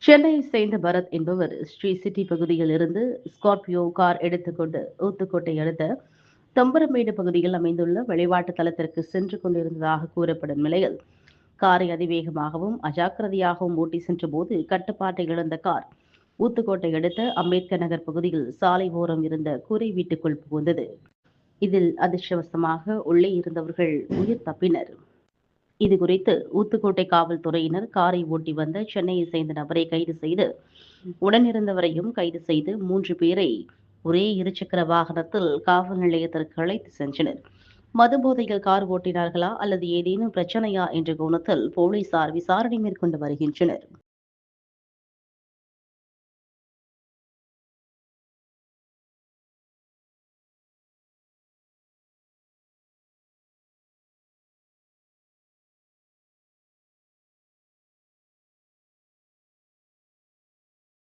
சென்னையை சேர்ந்த பரத் என்பவர் ஸ்ரீ சிட்டி பகுதியில் இருந்து ஸ்கார்பியோ கார் எடுத்துக்கொண்டு ஊத்துக்கோட்டை அடுத்த தொம்பரமேடு பகுதியில் அமைந்துள்ள விளையாட்டு தளத்திற்கு சென்று கொண்டிருந்ததாக கூறப்படும் நிலையில் காரை அதிவேகமாகவும் அஜாக்கிரதையாகவும் ஓட்டி சென்றபோது கட்டுப்பாட்டை இழந்த கார் ஊத்துக்கோட்டை அடுத்த அம்பேத்கர் நகர் பகுதியில் சாலை ஓரம் இருந்த கூரை வீட்டுக்குள் புகுந்தது. இதில் அதிர்ஷ்டவசமாக உள்ளே இருந்தவர்கள் உயிர் தப்பினர். இதுகுறித்து ஊத்துக்கோட்டை காவல்துறையினர் காரை ஓட்டி வந்த சென்னையை சேர்ந்த நபரை கைது செய்து உடனிருந்தவரையும் கைது செய்து 3 பேரை ஒரே இருசக்கர வாகனத்தில் காவல் நிலையத்திற்கு அழைத்து சென்றனர். மதுபோதையில் கார் ஓட்டினார்களா அல்லது ஏதேனும் பிரச்சனையா என்ற கோணத்தில் போலீசார் விசாரணை மேற்கொண்டு வருகின்றனர்.